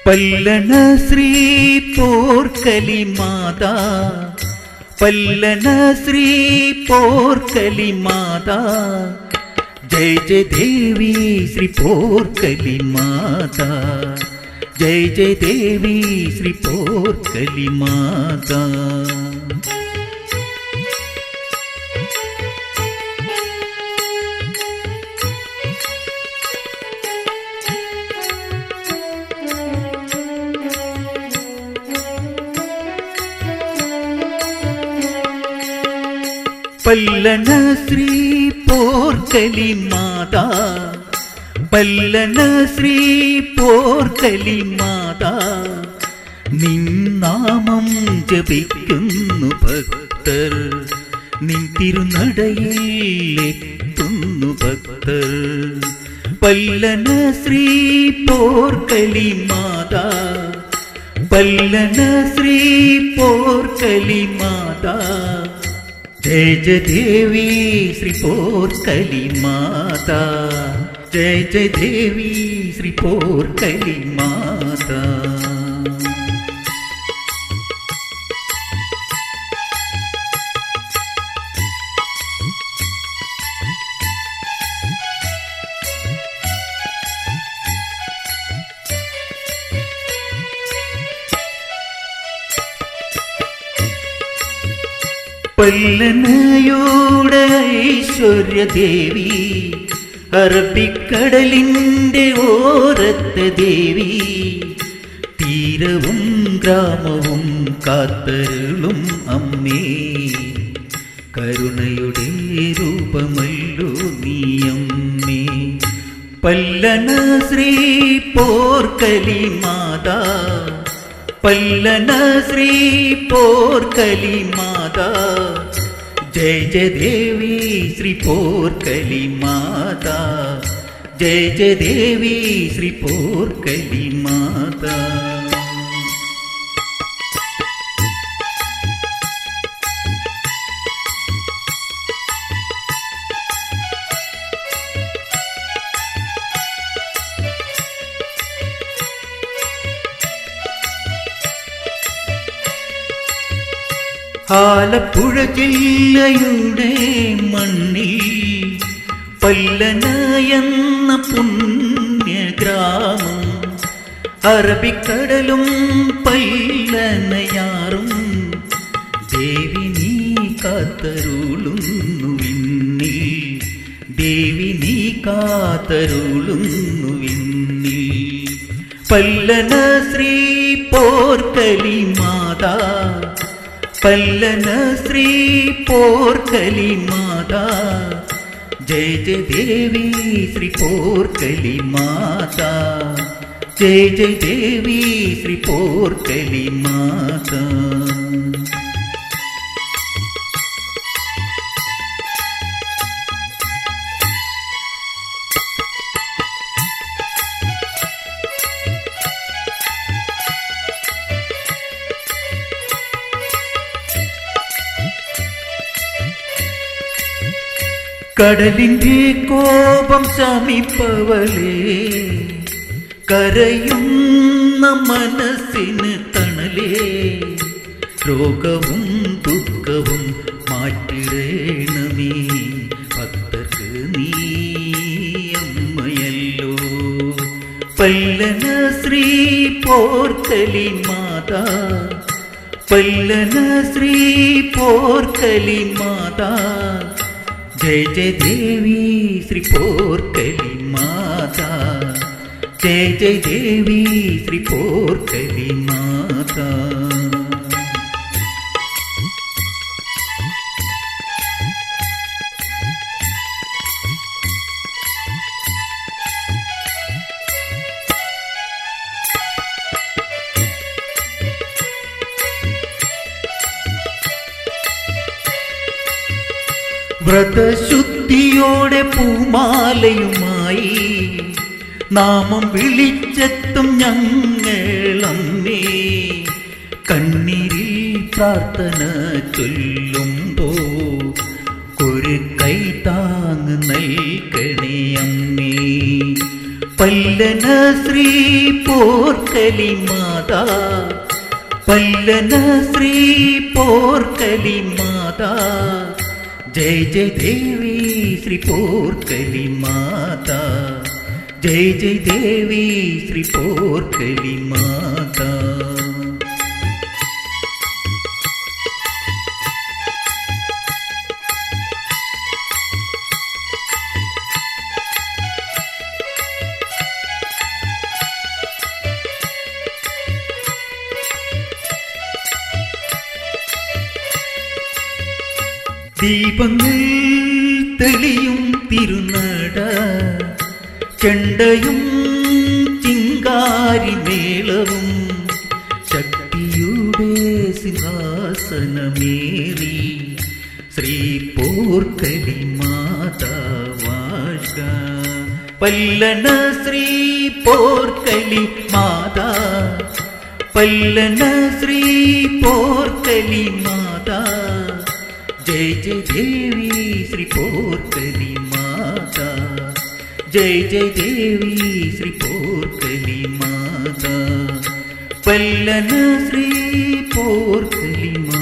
പല്ലണ ശ്രീ പോർക്കലി മാതാ, പല്ലണ ശ്രീ പോർക്കലി മാതാ, ജയ ജയ ദേവി ശ്രീ പോർക്കലി മാതാ, ജയ ജയ ദേവി ശ്രീ പോർക്കലി മാതാ. പല്ലണ ശ്രീ പോർക്കലി മാതാ, പല്ലണ ശ്രീ പോർക്കലി മാതാ, നിൻ നാമം ജപിക്കുന്നു ഭക്തർ, നിൻ തിരുനടയിൽ എത്തുന്നു ഭക്തർ. പല്ലണ ശ്രീ പോർക്കലി മാതാ, പല്ലണ ശ്രീ പോർക്കലി മാതാ, ജയ ജയ ദേവി ശ്രീ പോർക്കലി മാതാ, ജയ ജയ ദേവി ശ്രീ പോർക്കലി മാതാ. പല്ലണയുടെ ഐശ്വര്യദേവി, അറബിക്കടലിൻ്റെ ഓരത്തെ ദേവി, തീരവും ഗ്രാമവും കാത്തരുളും അമ്മേ, കരുണയുടെ രൂപമല്ലോ നീയമ്മേ. പല്ലണ ശ്രീ പോർക്കലി മാതാ, പല്ലണ ശ്രീ പോർക്കലി മാതാ, ജയ ജയ ദേവി ശ്രീ പോർക്കലി മാതാ, ജയ ജയ ദേവി ശ്രീ പോർക്കലി മാതാ. ആലപ്പുഴ ജില്ലയുടെ മണ്ണിൽ പല്ലണ എന്ന പുണ്യഗ്രാമം, അറബിക്കടലും പല്ലണയാറും, ദേവി നീ കാത്തരുളുന്നു വിണ്ണിൽ, ദേവി നീ കാത്തരുളുന്നു വിണ്ണിൽ. പല്ലണ ശ്രീ പോർക്കലി മാതാ, പല്ലണ ശ്രീ പോർക്കലി മാതാ, ജയ ജയ ദേവി ശ്രീ പോർക്കലി മാതാ, ജയ ജയ ദേവി ശ്രീ പോർക്കലി മാതാ. കടലിൻ്റെ കോപം ശമിപ്പവളേ, കരയുന്ന മനസ്സിന് തണലേ, രോഗവും ദുഃഖവും മാറ്റിടേണമേ, ഭക്തർക്ക് നീ അമ്മയല്ലോ. പല്ലണ ശ്രീ പോർക്കലി മാതാ, പല്ലണ ശ്രീ പോർക്കലി മാതാ, ജയ ജയ ദേവി ശ്രീ പോർക്കലി മാതാ, ജയ ജയ ദേവി ശ്രീ പോർക്കലി മാതാ. വ്രതശുദ്ധിയോടെ പൂമാലയുമായി നാമം വിളിച്ചെത്തും ഞങ്ങളമ്മേ, കണ്ണീരിൽ പ്രാർത്ഥന ചൊല്ലുമ്പോ ഒരു കൈ താങ്ങ് നൽകണേ അമ്മേ. പല്ലന ശ്രീ പോർക്കലി മാതാ, പല്ലന ശ്രീ പോർക്കലി മാതാ, ജയ ജയ ദേവി ശ്രീ പോർക്കലി മാതാ, ജയ ജയ ദേവി ശ്രീ പോർക്കലി മാതാ. ദീപങ്ങൾ തെളിയും തിരുനട, ചെണ്ടയും ചിങ്കാരി മേളവും, ശക്തിയുടെ സിംഹാസനമേറി ശ്രീ പോർക്കലി മാതാ വാഴ്ക. പല്ലന ശ്രീ പോർക്കലി മാതാ, പല്ലന ശ്രീ പോർക്കലി മാതാ, जय जय देवी श्री पोर्कली माता, जय जय देवी श्री पोर्कली माता, पल्लन श्री पोर्कली माता.